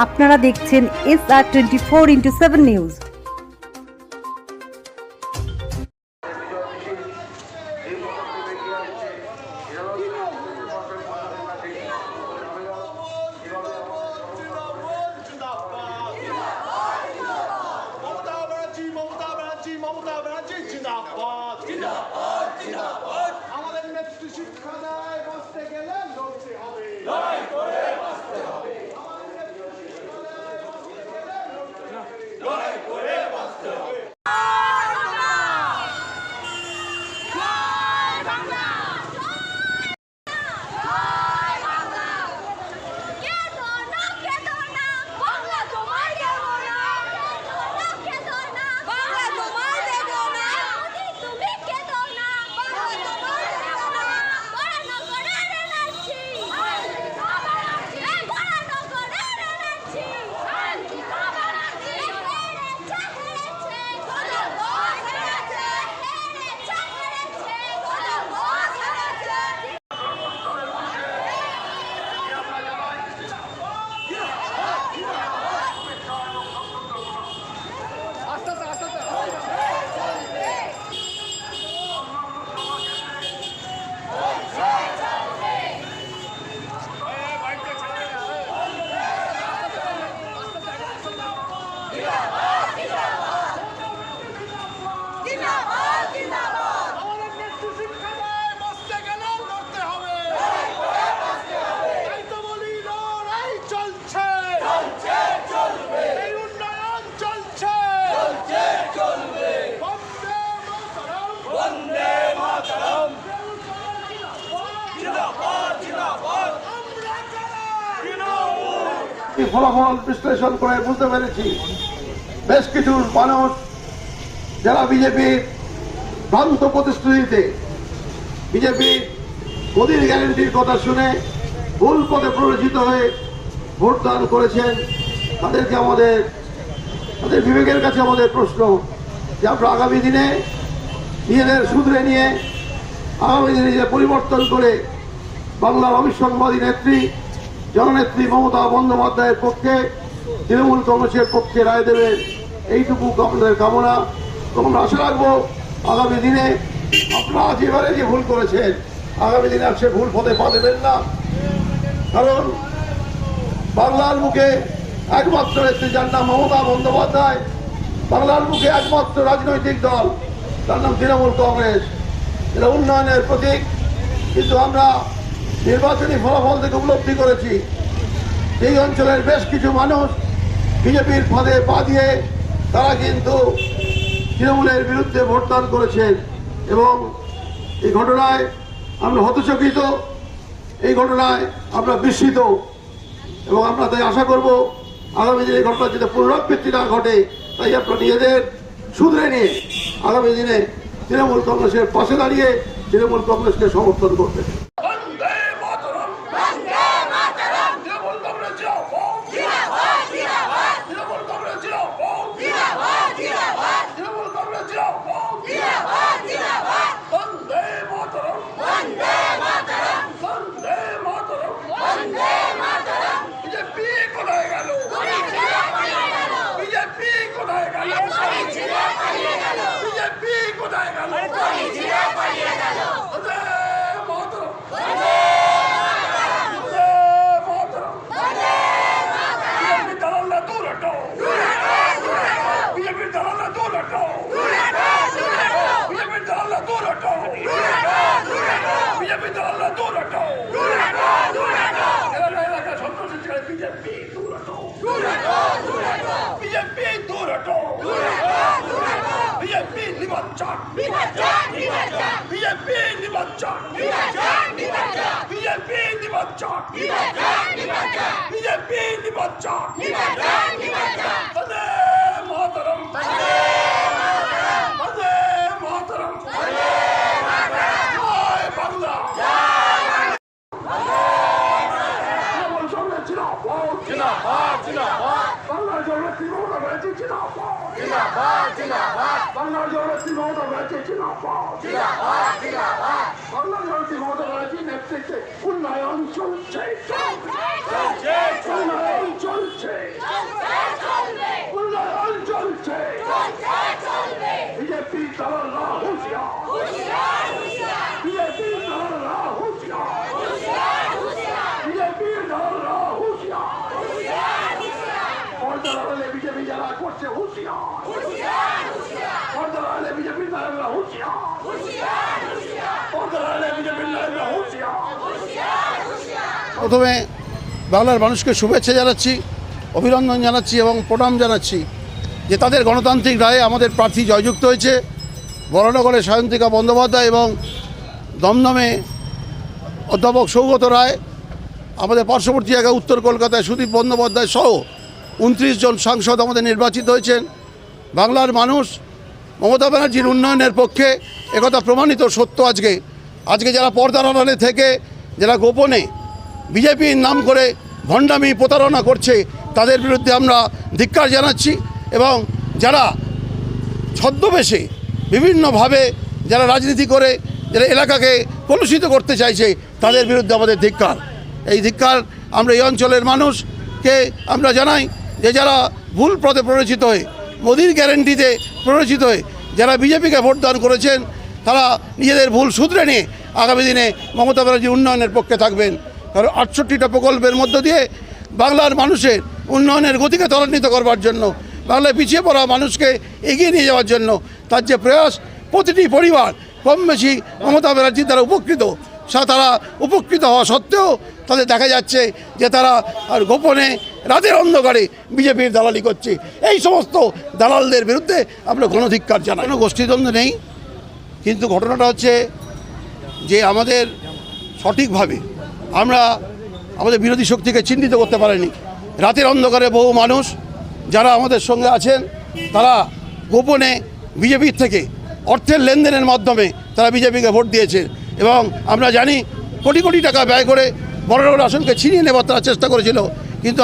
আপনারা দেখছেন SR24x7 news. আমাদের নেত্রী শিক্ষা দেয় বাঁচতে গেলে লড়তে হবে, তাই তো বলি লড়াই চলছে, এই উন্নয়ন চলছে, বন্দে মাতরম, ফলাফল বিশ্লেষণ করে বুঝতে পেরেছি বেশ কিছু মানুষ যারা বিজেপির ভ্রান্ত প্রতিশ্রুতিতে বিজেপির মোদীর গ্যারেন্টির কথা শুনে ভুল পথে প্ররোচিত হয়ে ভোটদান করেছেন, তাদেরকে তাদের বিবেকের কাছে আমাদের প্রশ্ন যে আমরা আগামী দিনে নিজেদের শুধরে নিয়ে আগামী দিনে নিজেদের পরিবর্তন করে বাংলার অবিসংবাদী নেত্রী জননেত্রী মমতা বন্দ্যোপাধ্যায়ের পক্ষে তৃণমূল কংগ্রেসের পক্ষে রায় দেবেন, এইটুকু আপনাদের কামনা। আমরা আশা রাখবো আগামী দিনে আপনারা যেবারে যে ভুল করেছেন আগামী দিনে আর সে ভুল পথে পা দেবেন না, কারণ বাংলার মুখে একমাত্র নেত্রী যার নাম মমতা বন্দ্যোপাধ্যায়, বাংলার মুখে একমাত্র রাজনৈতিক দল তার নাম তৃণমূল কংগ্রেস, এটা উন্নয়নের প্রতীক। কিন্তু আমরা নির্বাচনী ফলাফল থেকে উপলব্ধি করেছি এই অঞ্চলের বেশ কিছু মানুষ বিজেপির ফাঁদে পা দিয়ে তারা কিন্তু তৃণমূলের বিরুদ্ধে ভোটদান করেছেন এবং এই ঘটনায় আমরা হতচকিত, এই ঘটনায় আমরা বিস্মিত এবং আমরা তাই আশা করব আগামী দিনে ঘটনা যাতে পুনরাবৃত্তি না ঘটে, তাই আপনারা নিজেদের শুধরে নিয়ে আগামী দিনে তৃণমূল কংগ্রেসের পাশে দাঁড়িয়ে তৃণমূল কংগ্রেসকে সমর্থন করবেন। বাংলার জননেত্রী মমতা ব্যানার্জি জিন্দাবাদ, জিন্দাবাদ, জিন্দাবাদ। বাংলার জননেত্রী মমতা ব্যানার্জি জিন্দাবাদ, জিন্দাবাদ, জিন্দাবাদ। বাংলার জননেত্রী মমতা ব্যানার্জির নেতৃত্বে উন্নয়ন চলছে, চলছে, চলছে, উন্নয়ন চলছে। পর্দার আড়ালে বিজেপির নায়করা হুঁশিয়ার, পর্দার আড়ালে বিজেপির নায়করা হুঁশিয়ার। প্রথমে বাংলার মানুষকে শুভেচ্ছা জানাচ্ছি, অভিনন্দন জানাচ্ছি এবং প্রণাম জানাচ্ছি যে তাদের গণতান্ত্রিক রায়ে আমাদের প্রার্থী জয়যুক্ত হয়েছে। বরানগরে সায়ন্তিকা বন্দ্যোপাধ্যায় এবং দমদমে অধ্যাপক সৌগত রায়, আমাদের পার্শ্ববর্তী জায়গা উত্তর কলকাতায় সুদীপ বন্দ্যোপাধ্যায় সহ 29 জন সাংসদ আমাদের নির্বাচিত হয়েছেন। বাংলার মানুষ মমতা ব্যানার্জির উন্নয়নের পক্ষে, একথা প্রমাণিত সত্য। আজকে যারা পর্দার আড়ালে থেকে যারা গোপনে বিজেপির নাম করে ভণ্ডামি প্রতারণা করছে তাদের বিরুদ্ধে আমরা ধিক্কার জানাচ্ছি, এবং যারা ছদ্মবেশে বিভিন্নভাবে যারা রাজনীতি করে যারা এলাকাকে কলুষিত করতে চাইছে তাদের বিরুদ্ধে আমাদের ধিক্কার। এই ধিক্কার আমরা এই অঞ্চলের মানুষকে আমরা জানাই যে যারা ভুল পথে প্ররোচিত হয়ে মোদির গ্যারেন্টিতে প্ররোচিত হয়ে যারা বিজেপিকে ভোটদান করেছেন তারা নিজেদের ভুল শুধরে নিয়ে আগামী দিনে মমতা ব্যানার্জির উন্নয়নের পক্ষে থাকবেন। কারণ 68টা প্রকল্পের মধ্য দিয়ে বাংলার মানুষের উন্নয়নের গতিকে ত্বরান্বিত করবার জন্য, বাংলায় পিছিয়ে পড়া মানুষকে এগিয়ে নিয়ে যাওয়ার জন্য তার যে প্রয়াস, প্রতিটি পরিবার কম বেশি মমতা ব্যানার্জির দ্বারা উপকৃত। তারা উপকৃত হওয়া সত্ত্বেও তাদের দেখা যাচ্ছে যে তারা আর গোপনে রাতের অন্ধকারে বিজেপির দালালি করছে। এই সমস্ত দালালদের বিরুদ্ধে আমরা গণধিক্কার জানাই। কোনো গোষ্ঠীদ্বন্দ্ব নেই, কিন্তু ঘটনাটা হচ্ছে যে আমাদের সঠিকভাবে আমরা আমাদের বিরোধী শক্তিকে চিহ্নিত করতে পারিনি। রাতের অন্ধকারে বহু মানুষ যারা আমাদের সঙ্গে আছেন তারা গোপনে বিজেপির থেকে অর্থের লেনদেনের মাধ্যমে তারা বিজেপিকে ভোট দিয়েছে, এবং আমরা জানি কোটি কোটি টাকা ব্যয় করে বড় আসনকে ছিনিয়ে নেবার তারা চেষ্টা করেছিল, কিন্তু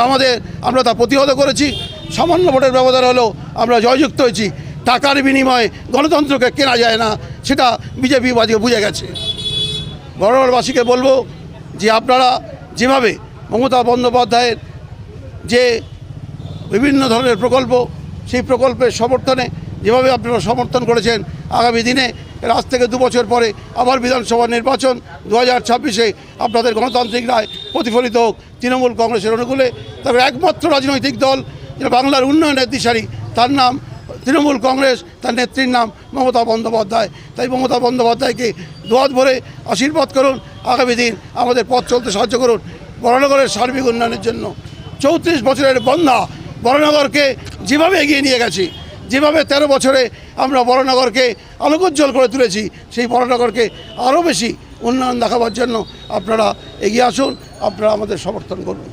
আমরা তা প্রতিহত করেছি। সামান্য ভোটের ব্যবধান হলেও আমরা জয়যুক্ত হয়েছি। টাকার বিনিময়ে গণতন্ত্রকে কেনা যায় না, সেটা বিজেপি বুঝে গেছে। বড়বাসীকে বলবো যে আপনারা যেভাবে মমতা বন্দ্যোপাধ্যায়ের যে বিভিন্ন ধরনের প্রকল্প, সেই প্রকল্পের সমর্থনে যেভাবে আপনারা সমর্থন করেছেন, আগামী দিনে আজ থেকে 2 বছর পরে আবার বিধানসভা নির্বাচন 2026-এ আপনাদের গণতান্ত্রিক রায় প্রতিফলিত হোক তৃণমূল কংগ্রেসের অনুকূলে। তবে একমাত্র রাজনৈতিক দল যেটা বাংলার উন্নয়নের দিশারি, তার নাম তৃণমূল কংগ্রেস, তার নেত্রীর নাম মমতা বন্দ্যোপাধ্যায়। তাই মমতা বন্দ্যোপাধ্যায়কে দুহাত ভরে আশীর্বাদ করুন, আগামী দিন আমাদের পথ চলতে সাহায্য করুন বরানগরের সার্বিক উন্নয়নের জন্য। 34 বছরের বন্যা বরানগরকে যেভাবে এগিয়ে নিয়ে গেছি, যেভাবে 13 বছরে আমরা বরানগরকে আলোকোজ্জ্বল করে তুলেছি, সেই বরানগরকে আরও বেশি উন্নয়ন দেখাবার জন্য আপনারা এগিয়ে আসুন, আপনারা আমাদের সমর্থন করুন।